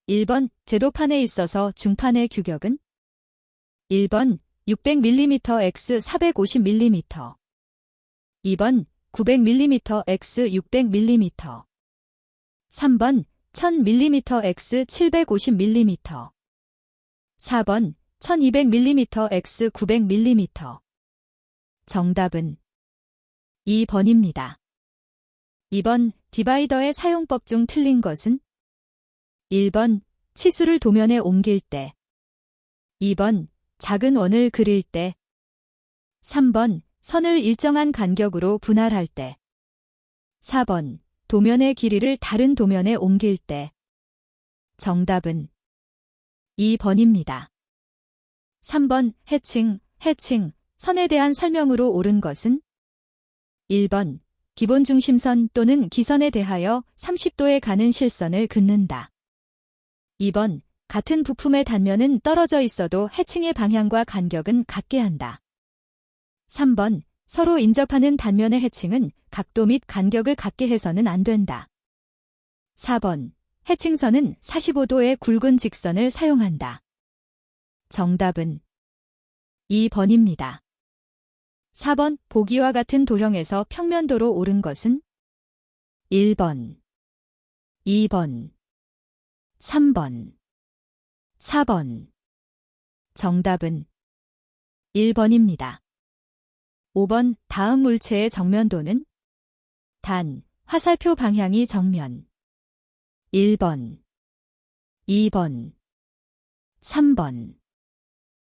1번 제도판에 있어서 중판의 규격은 1번 600mm x 450mm 2번 900mm x 600mm 3번 1000mm x 750mm 4번 1200mm x 900mm 정답은 2번입니다. 2번 디바이더의 사용법 중 틀린 것은 1번 치수를 도면에 옮길 때 2번 작은 원을 그릴 때 3번 선을 일정한 간격으로 분할할 때 4번 도면의 길이를 다른 도면에 옮길 때 정답은 2번입니다. 3번 해칭, 선에 대한 설명으로 옳은 것은 1번 기본 중심선 또는 기선에 대하여 30도에 가는 실선을 긋는다. 2번 같은 부품의 단면은 떨어져 있어도 해칭의 방향과 간격은 같게 한다. 3번 서로 인접하는 단면의 해칭은 각도 및 간격을 같게 해서는 안 된다. 4번 해칭선은 45도의 굵은 직선을 사용한다. 정답은 2번입니다. 4번 보기와 같은 도형에서 평면도로 옳은 것은 1번, 2번, 3번, 4번. 정답은 1번입니다. 5번 다음 물체의 정면도는 단, 화살표 방향이 정면 1번, 2번, 3번,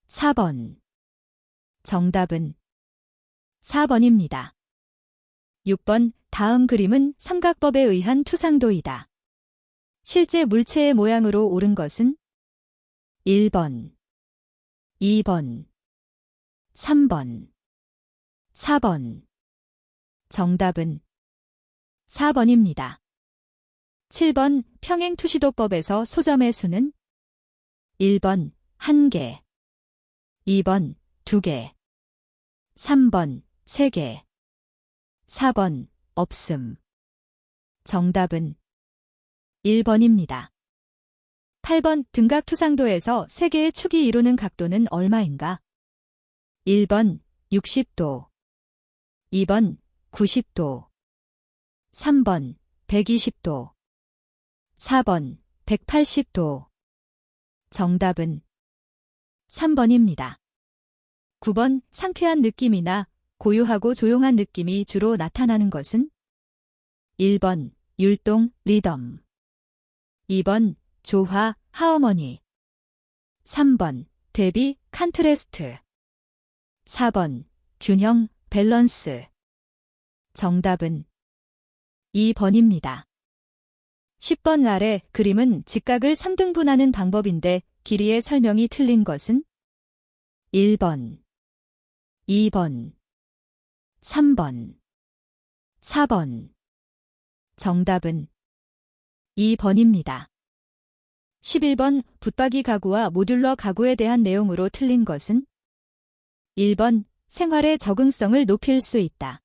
4번. 정답은 4번입니다. 6번 다음 그림은 삼각법에 의한 투상도이다. 실제 물체의 모양으로 옳은 것은 1번, 2번, 3번, 4번. 정답은 4번입니다. 7번 평행투시도법에서 소점의 수는 1번 1개, 2번 2개, 3번 3개, 4번 없음. 정답은 1번입니다. 8번 등각투상도에서 3개의 축이 이루는 각도는 얼마인가? 1번 60도, 2번 90도, 3번 120도, 4번 180도. 정답은 3번입니다. 9번 상쾌한 느낌이나 고요하고 조용한 느낌이 주로 나타나는 것은 1번 율동, 리덤 2번 조화, 하어머니 3번 대비, 칸트레스트 4번 균형, 밸런스. 정답은 2번입니다. 10번 아래 그림은 직각을 3등분하는 방법인데 길이의 설명이 틀린 것은 1번, 2번, 3번, 4번. 정답은 2번입니다. 11번 붙박이 가구와 모듈러 가구에 대한 내용으로 틀린 것은 1번 생활의 적응성을 높일 수 있다.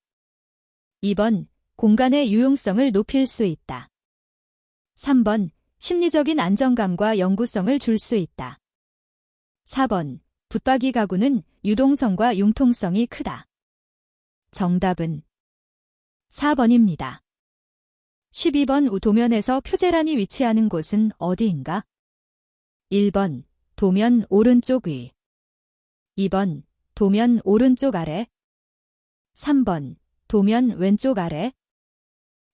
2번 공간의 유용성을 높일 수 있다. 3번 심리적인 안정감과 영구성을 줄 수 있다. 4번 붙박이 가구는 유동성과 융통성이 크다. 정답은 4번입니다. 12번 도면에서 표제란이 위치하는 곳은 어디인가? 1번 도면 오른쪽 위, 2번 도면 오른쪽 아래, 3번 도면 왼쪽 아래,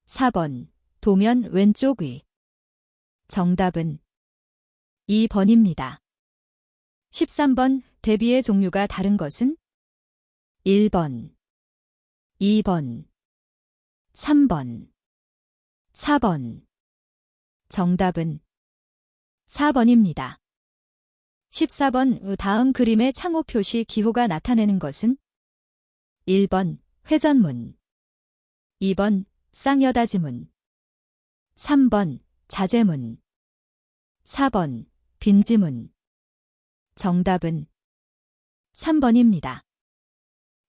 4번 도면 왼쪽 위. 정답은 2번입니다. 13번 대비의 종류가 다른 것은 1번, 2번, 3번, 4번. 정답은 4번입니다. 14번 다음 그림의 창호 표시 기호가 나타내는 것은 1번 회전문, 2번 쌍여닫이문, 3번 자재문, 4번 빈지문. 정답은 3번입니다.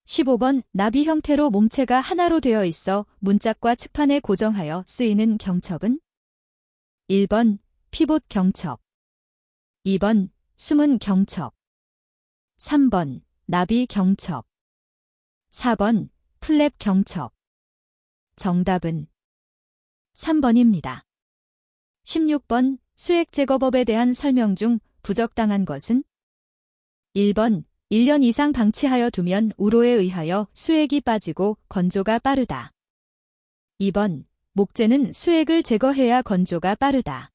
15번 나비 형태로 몸체가 하나로 되어 있어 문짝과 측판에 고정하여 쓰이는 경첩은 1번 피봇 경첩. 2번 숨은 경첩. 3번 나비 경첩. 4번 플랩 경첩. 정답은 3번입니다. 16번 수액 제거법에 대한 설명 중 부적당한 것은 1번 1년 이상 방치하여 두면 우로에 의하여 수액이 빠지고 건조가 빠르다. 2번 목재는 수액을 제거해야 건조가 빠르다.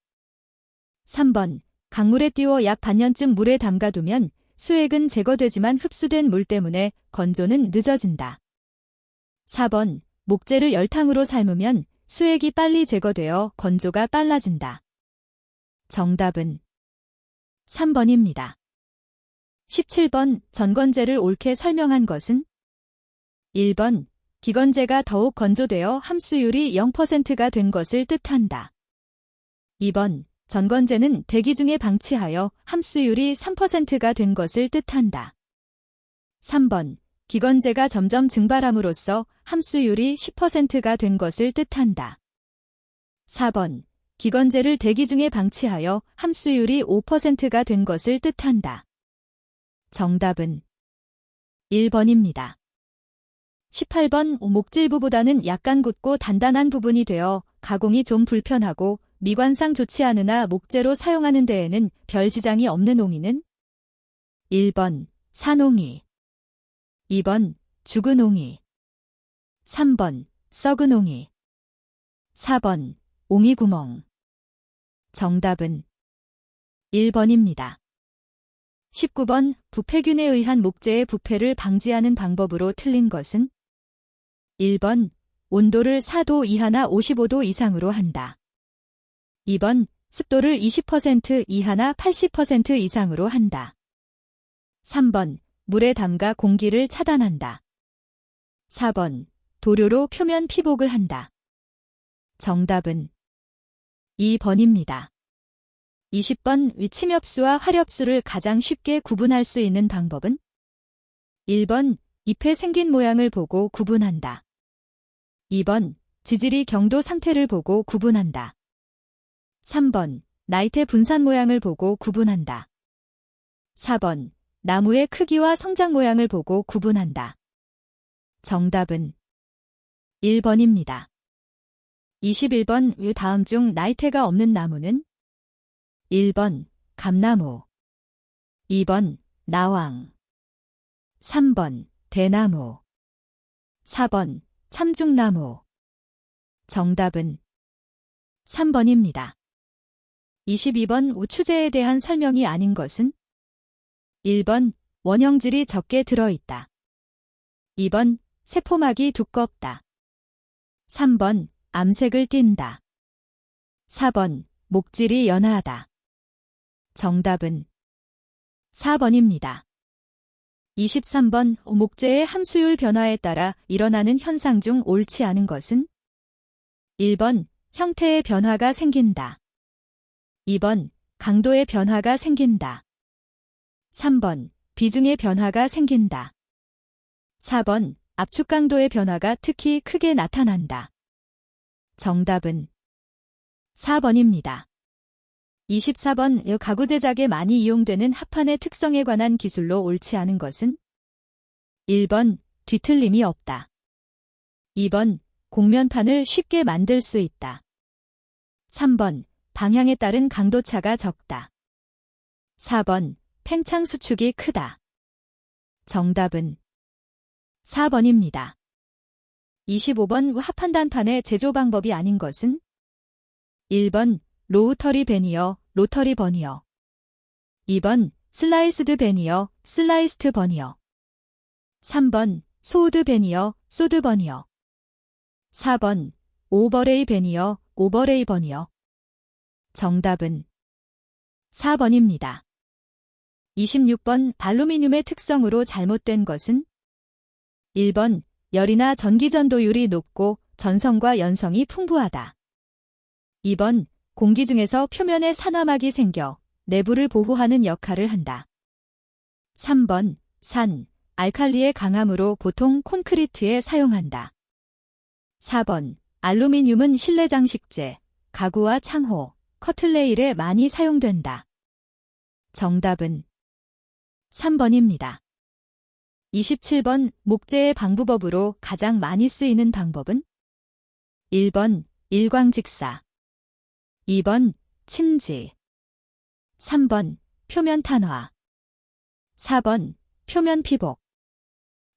3번 강물에 띄워 약 반년쯤 물에 담가두면 수액은 제거되지만 흡수된 물 때문에 건조는 늦어진다. 4번 목재를 열탕으로 삶으면 수액이 빨리 제거되어 건조가 빨라진다. 정답은 3번입니다. 17번 전건재를 옳게 설명한 것은 1번 기건재가 더욱 건조되어 함수율이 0%가 된 것을 뜻한다. 2번 전건재는 대기 중에 방치하여 함수율이 3%가 된 것을 뜻한다. 3번 기건재가 점점 증발함으로써 함수율이 10%가 된 것을 뜻한다. 4번 기건재를 대기 중에 방치하여 함수율이 5%가 된 것을 뜻한다. 정답은 1번입니다. 18번 목질부보다는 약간 굳고 단단한 부분이 되어 가공이 좀 불편하고 미관상 좋지 않으나 목재로 사용하는 데에는 별 지장이 없는 옹이는 1번 산옹이, 2번 죽은 옹이, 3번 썩은 옹이, 4번 옹이구멍. 정답은 1번입니다. 19번 부패균에 의한 목재의 부패를 방지하는 방법으로 틀린 것은 1번 온도를 4도 이하나 55도 이상으로 한다. 2번 습도를 20% 이하나 80% 이상으로 한다. 3번 물에 담가 공기를 차단한다. 4번 도료로 표면 피복을 한다. 정답은 2번입니다. 20번 침엽수와 화렵수를 가장 쉽게 구분할 수 있는 방법은 1번 잎에 생긴 모양을 보고 구분한다. 2번 지질이 경도 상태를 보고 구분한다. 3번 나이테 분산 모양을 보고 구분한다. 4번 나무의 크기와 성장 모양을 보고 구분한다. 정답은 1번입니다. 21번 다음 중 나이테가 없는 나무는 1번 감나무, 2번 나왕, 3번 대나무, 4번 참중나무. 정답은 3번입니다. 22번 추재에 대한 설명이 아닌 것은 1번 원형질이 적게 들어있다. 2번 세포막이 두껍다. 3번 암색을 띈다. 4번 목질이 연하다. 정답은 4번입니다. 23번 목재의 함수율 변화에 따라 일어나는 현상 중 옳지 않은 것은 1번 형태의 변화가 생긴다. 2번 강도의 변화가 생긴다. 3번 비중의 변화가 생긴다. 4번 압축 강도의 변화가 특히 크게 나타난다. 정답은 4번입니다. 24번 가구 제작에 많이 이용되는 합판의 특성에 관한 기술로 옳지 않은 것은 1번 뒤틀림이 없다. 2번 곡면판을 쉽게 만들 수 있다. 3번 방향에 따른 강도차가 적다. 4번 팽창 수축이 크다. 정답은 4번입니다. 25번 합판단판의 제조 방법이 아닌 것은 1번 로우터리 베니어, 로터리 버니어. 2번 슬라이스드 베니어, 슬라이스트 버니어. 3번 소우드 베니어, 소드 버니어. 4번 오버레이 베니어, 오버레이 버니어. 정답은 4번입니다. 26번 발루미늄의 특성으로 잘못된 것은 1번 열이나 전기 전도율이 높고 전성과 연성이 풍부하다. 2번 공기 중에서 표면에 산화막이 생겨 내부를 보호하는 역할을 한다. 3번 산, 알칼리의 강함으로 보통 콘크리트에 사용한다. 4번 알루미늄은 실내 장식재, 가구와 창호, 커틀레일에 많이 사용된다. 정답은 3번입니다. 27번 목재의 방부법으로 가장 많이 쓰이는 방법은 1번 일광직사, 2번 침지, 3번 표면 탄화, 4번 표면 피복.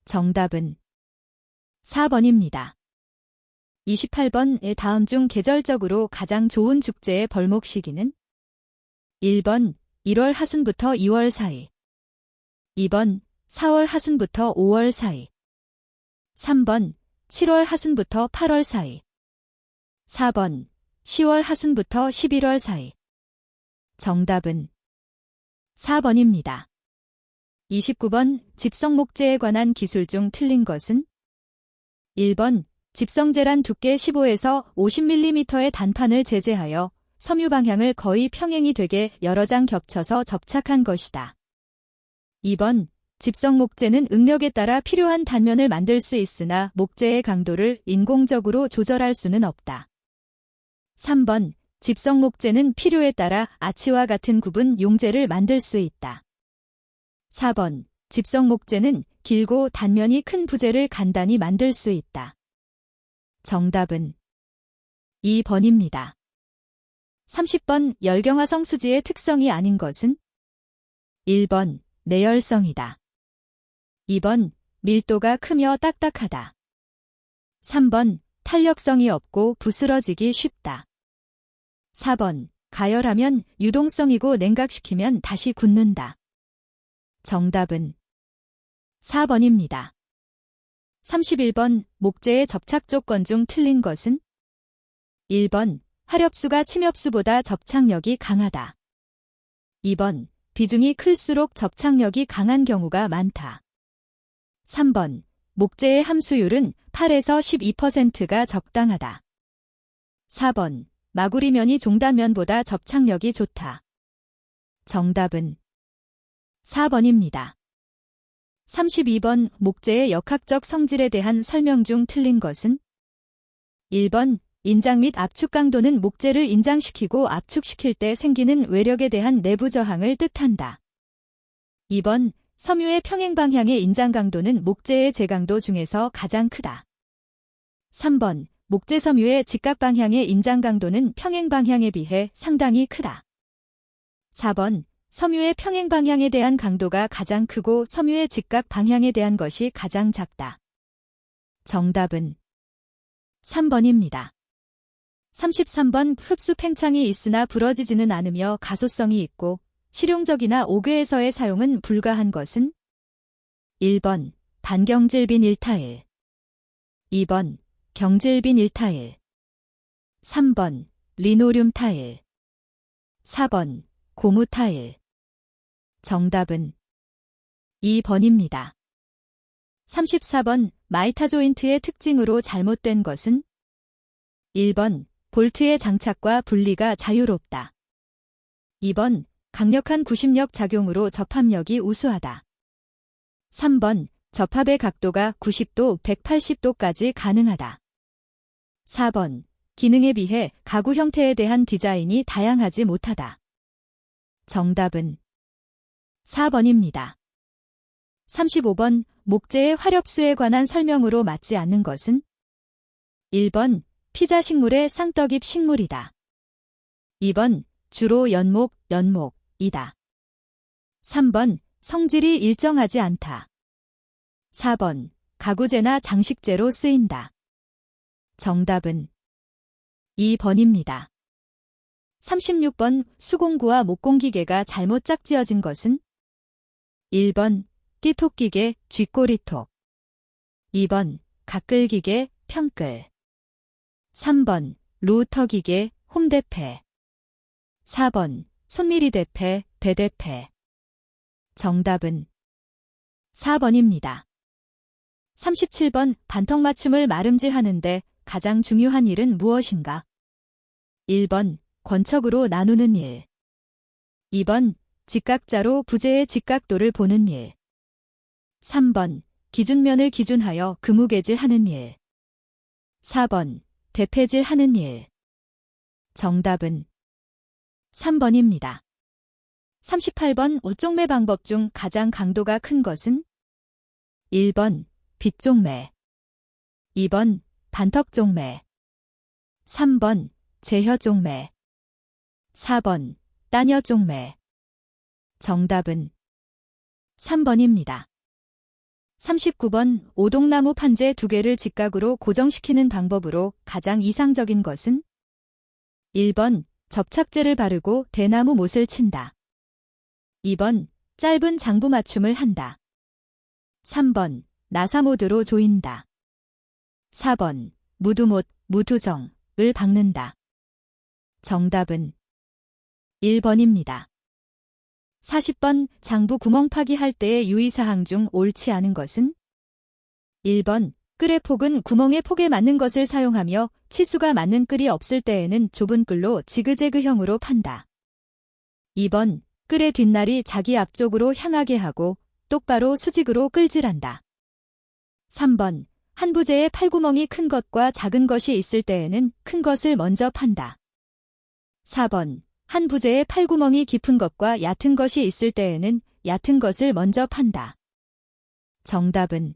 정답은 4번입니다. 28번의 다음 중 계절적으로 가장 좋은 축제의 벌목 시기는 1번 1월 하순부터 2월 사이, 2번 4월 하순부터 5월 사이, 3번 7월 하순부터 8월 사이, 4번 10월 하순부터 11월 사이. 정답은 4번입니다. 29번 집성목재에 관한 기술 중 틀린 것은 1번 집성재란 두께 15에서 50mm의 단판을 제재하여 섬유 방향을 거의 평행이 되게 여러 장 겹쳐서 접착한 것이다. 2번 집성목재는 응력에 따라 필요한 단면을 만들 수 있으나 목재의 강도를 인공적으로 조절할 수는 없다. 3번 집성목재는 필요에 따라 아치와 같은 굽은 용재를 만들 수 있다. 4번 집성목재는 길고 단면이 큰 부재를 간단히 만들 수 있다. 정답은 2번입니다. 30번 열경화성 수지의 특성이 아닌 것은 1번 내열성이다. 2번 밀도가 크며 딱딱하다. 3번 탄력성이 없고 부스러지기 쉽다. 4번 가열하면 유동성이고 냉각시키면 다시 굳는다. 정답은 4번입니다. 31번 목재의 접착 조건 중 틀린 것은 1번 화렵수가 침엽수보다 접착력이 강하다. 2번 비중이 클수록 접착력이 강한 경우가 많다. 3번 목재의 함수율은 8에서 12%가 적당하다. 4번 마구리면이 종단면보다 접착력이 좋다. 정답은 4번입니다. 32번 목재의 역학적 성질에 대한 설명 중 틀린 것은 1번 인장 및 압축 강도는 목재를 인장시키고 압축시킬 때 생기는 외력에 대한 내부 저항을 뜻한다. 2번 섬유의 평행 방향의 인장 강도는 목재의 제강도 중에서 가장 크다. 3번 목재 섬유의 직각 방향의 인장 강도는 평행 방향에 비해 상당히 크다. 4번 섬유의 평행 방향에 대한 강도가 가장 크고 섬유의 직각 방향에 대한 것이 가장 작다. 정답은 3번입니다. 33번 흡수 팽창이 있으나 부러지지는 않으며 가소성이 있고 실용적이나 옥외에서의 사용은 불가한 것은 1번 반경질빈 1타일, 2번 경질빈 1타일, 3번 리노륨 타일, 4번 고무 타일. 정답은 2번입니다. 34번 마이타 조인트의 특징으로 잘못된 것은 1번 볼트의 장착과 분리가 자유롭다. 2번 강력한 구심력 작용으로 접합력이 우수하다. 3번 접합의 각도가 90도, 180도까지 가능하다. 4번 기능에 비해 가구 형태에 대한 디자인이 다양하지 못하다. 정답은 4번입니다. 35번 목재의 화렵수에 관한 설명으로 맞지 않는 것은 1번 피자 식물의 쌍떡잎 식물이다. 2번 주로 연목이다. 3번 성질이 일정하지 않다. 4번 가구재나 장식재로 쓰인다. 정답은 2번입니다. 36번 수공구와 목공기계가 잘못 짝지어진 것은 1번 띠톡기계 쥐꼬리톡, 2번 가끌기계 평끌, 3번 루터기계 홈대패, 4번 손미리대패 배대패. 정답은 4번입니다. 37번 반턱맞춤을 마름질하는데 가장 중요한 일은 무엇인가? 1번 권척으로 나누는 일, 2번 직각자로 부재의 직각도를 보는 일, 3번 기준면을 기준하여 그무개질하는 일, 4번 대패질하는 일. 정답은 3번입니다. 38번 옷종매 방법 중 가장 강도가 큰 것은 1번 빗종매, 2번 반턱종매, 3번 제혀종매, 4번 따녀종매. 정답은 3번입니다. 39번 오동나무 판재 2개를 직각으로 고정시키는 방법으로 가장 이상적인 것은 1번 접착제를 바르고 대나무 못을 친다. 2번 짧은 장부 맞춤을 한다. 3번 나사못으로 조인다. 4번 무두못, 무두정을 박는다. 정답은 1번입니다. 40번 장부 구멍 파기 할 때의 유의사항 중 옳지 않은 것은 1번 끌의 폭은 구멍의 폭에 맞는 것을 사용하며 치수가 맞는 끌이 없을 때에는 좁은 끌로 지그재그형으로 판다. 2번 끌의 뒷날이 자기 앞쪽으로 향하게 하고 똑바로 수직으로 끌질한다. 3번 한 부재에 팔구멍이 큰 것과 작은 것이 있을 때에는 큰 것을 먼저 판다. 4번 한 부재에 팔구멍이 깊은 것과 얕은 것이 있을 때에는 얕은 것을 먼저 판다. 정답은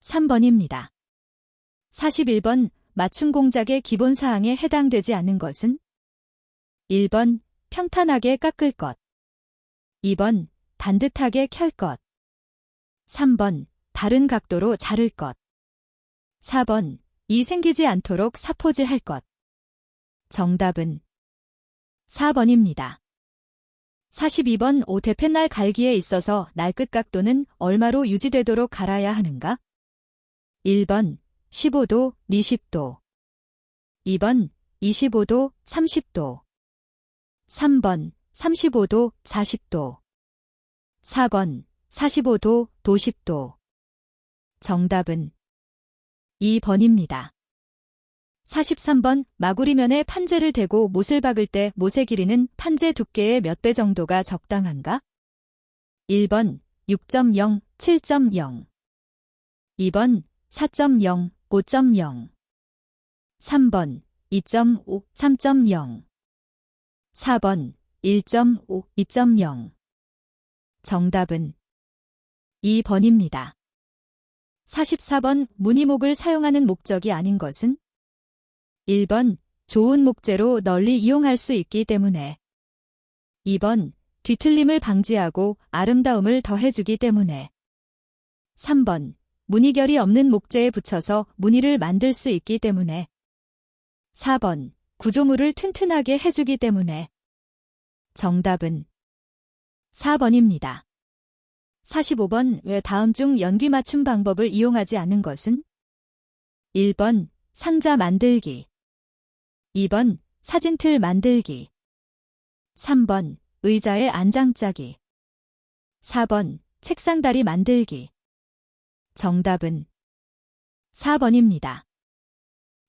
3번입니다. 41번 맞춤 공작의 기본 사항에 해당되지 않는 것은 1번 평탄하게 깎을 것, 2번 반듯하게 켤 것, 3번 바른 각도로 자를 것, 4번 이 생기지 않도록 사포질할 것. 정답은 4번입니다. 42번 옷 대패날 갈기에 있어서 날끝 각도는 얼마로 유지되도록 갈아야 하는가? 1번 15도, 20도, 2번 25도, 30도, 3번 35도, 40도, 4번 45도, 도십도. 정답은 2번입니다. 43번 마구리면에 판재를 대고 못을 박을 때 못의 길이는 판재 두께의 몇 배 정도가 적당한가? 1번 6.0, 7.0, 2번 4.0, 5.0, 3번 2.5, 3.0, 4번 1.5, 2.0. 정답은 2번입니다. 44번 무늬목을 사용하는 목적이 아닌 것은 1번 좋은 목재로 널리 이용할 수 있기 때문에, 2번 뒤틀림을 방지하고 아름다움을 더해주기 때문에, 3번 무늬결이 없는 목재에 붙여서 무늬를 만들 수 있기 때문에, 4번 구조물을 튼튼하게 해주기 때문에. 정답은 4번입니다. 45번 왜 다음 중 연귀 맞춤 방법을 이용하지 않는 것은 1번 상자 만들기, 2번 사진틀 만들기, 3번 의자에 안장 짜기, 4번 책상다리 만들기. 정답은 4번입니다.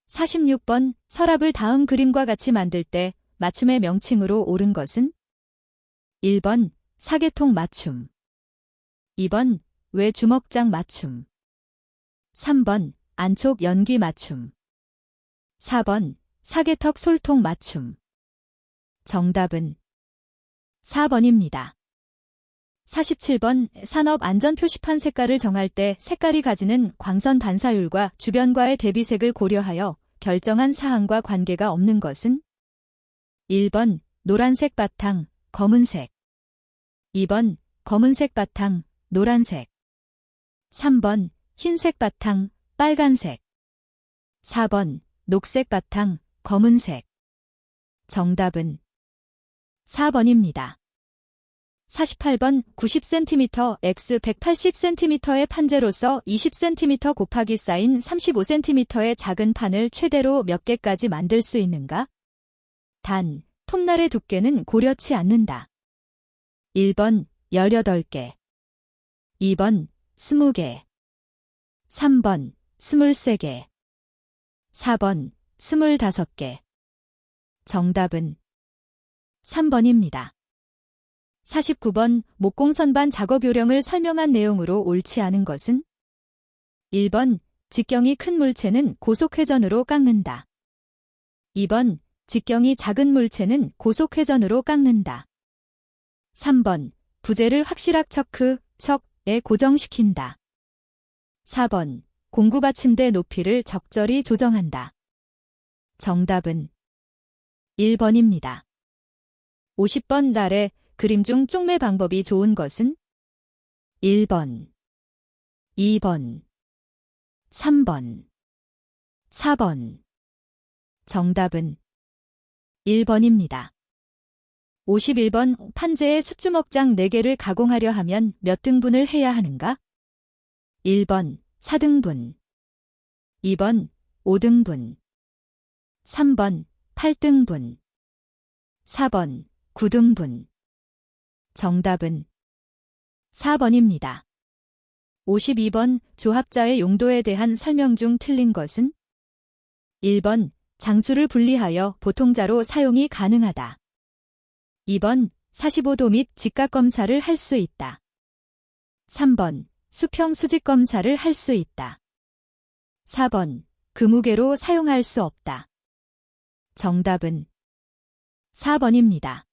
46번 서랍을 다음 그림과 같이 만들 때 맞춤의 명칭으로 옳은 것은 1번 사계통 맞춤, 2번 외주먹장 맞춤, 3번 안촉 연귀 맞춤, 4번 사계턱 솔통 맞춤. 정답은 4번입니다. 47번 산업안전표시판 색깔을 정할 때 색깔이 가지는 광선 반사율과 주변과의 대비색을 고려하여 결정한 사항과 관계가 없는 것은 1번 노란색 바탕, 검은색, 2번 검은색 바탕, 노란색, 3번 흰색 바탕, 빨간색, 4번 녹색 바탕, 검은색. 정답은 4번입니다. 48번 90cm x 180cm의 판재로서 20cm 곱하기 쌓인 35cm의 작은 판을 최대로 몇 개까지 만들 수 있는가? 단, 톱날의 두께는 고려치 않는다. 1번 18개, 2번 20개, 3번 23개, 4번 25개. 정답은 3번입니다. 49번 목공선반 작업 요령을 설명한 내용으로 옳지 않은 것은 1번 직경이 큰 물체는 고속회전으로 깎는다. 2번 직경이 작은 물체는 고속회전으로 깎는다. 3번. 부재를 확실하게 척에 고정시킨다. 4번. 공구받침대 높이를 적절히 조정한다. 정답은 1번입니다. 50번 아래 그림 중 쪽매 방법이 좋은 것은 1번, 2번, 3번, 4번. 정답은 1번입니다. 51번 판재의 숫주먹장 4개를 가공하려 하면 몇 등분을 해야 하는가? 1번 4등분, 2번 5등분, 3번 8등분, 4번 9등분. 정답은 4번입니다. 52번 조합자의 용도에 대한 설명 중 틀린 것은 1번 장수를 분리하여 보통자로 사용이 가능하다. 2번 45도 및 직각검사를 할 수 있다. 3번 수평 수직검사를 할 수 있다. 4번 그무게로 사용할 수 없다. 정답은 4번입니다.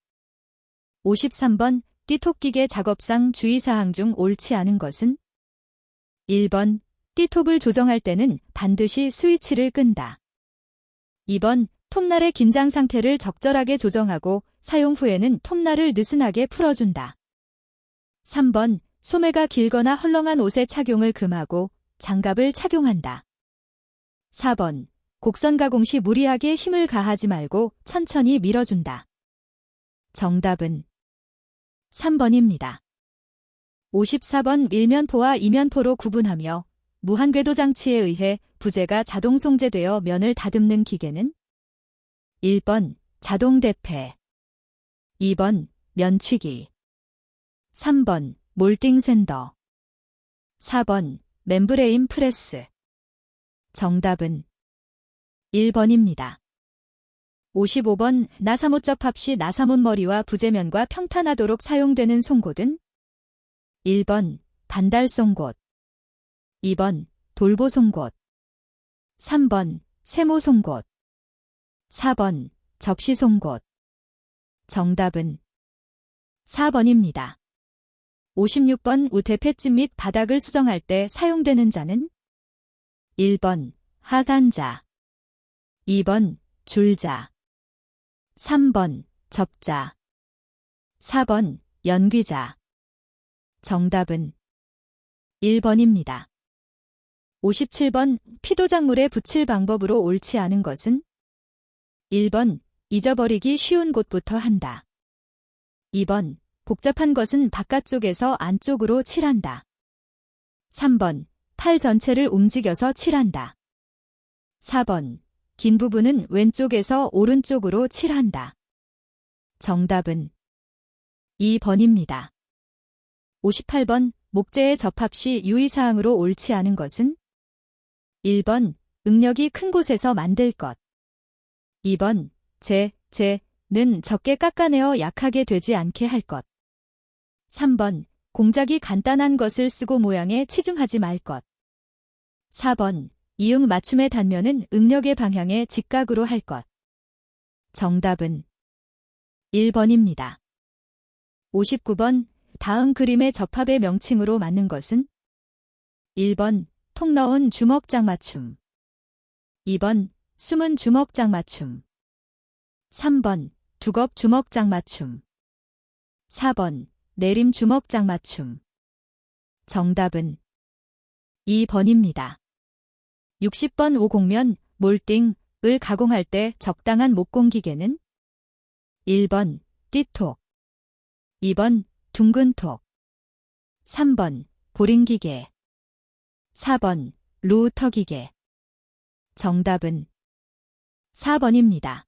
53번 띠톱기계 작업상 주의사항 중 옳지 않은 것은 1번 띠톱을 조정할 때는 반드시 스위치를 끈다. 2번 톱날의 긴장 상태를 적절하게 조정하고 사용 후에는 톱날을 느슨하게 풀어준다. 3번 소매가 길거나 헐렁한 옷의 착용을 금하고 장갑을 착용한다. 4번 곡선 가공 시 무리하게 힘을 가하지 말고 천천히 밀어준다. 정답은 3번입니다. 54번 밀면포와 이면포로 구분하며 무한궤도 장치에 의해 부재가 자동 송재되어 면을 다듬는 기계는 1번 자동 대패, 2번 면취기, 3번 몰딩 샌더, 4번 멤브레인 프레스. 정답은 1번입니다. 55번 나사못 접합 시 나사못 머리와 부재면과 평탄하도록 사용되는 송곳은 1번 반달 송곳, 2번 돌보 송곳, 3번 세모 송곳, 4번 접시 송곳. 정답은 4번입니다. 56번 우대패집 및 바닥을 수정할 때 사용되는 자는 1번 하단자, 2번 줄자, 3번 접자, 4번 연귀자. 정답은 1번입니다. 57번 피도작물에 붙일 방법으로 옳지 않은 것은 1번 잊어버리기 쉬운 곳부터 한다. 2번 복잡한 것은 바깥쪽에서 안쪽으로 칠한다. 3번 팔 전체를 움직여서 칠한다. 4번 긴 부분은 왼쪽에서 오른쪽으로 칠한다. 정답은 2번입니다. 58번 목재의 접합 시 유의사항으로 옳지 않은 것은 1번 응력이 큰 곳에서 만들 것, 2번 재는 적게 깎아내어 약하게 되지 않게 할 것, 3번 공작이 간단한 것을 쓰고 모양에 치중하지 말 것, 4번 이응 맞춤의 단면은 응력의 방향에 직각으로 할 것. 정답은 1번입니다. 59번 다음 그림의 접합의 명칭으로 맞는 것은 1번 통 넣은 주먹장 맞춤, 2번 숨은 주먹장 맞춤, 3번 두겁 주먹장 맞춤, 4번 내림 주먹장 맞춤. 정답은 2번입니다. 60번 오곡면 몰딩을 가공할 때 적당한 목공기계는 1번 띠톡, 2번 둥근톡, 3번 보링기계, 4번 루터기계. 정답은 4번입니다.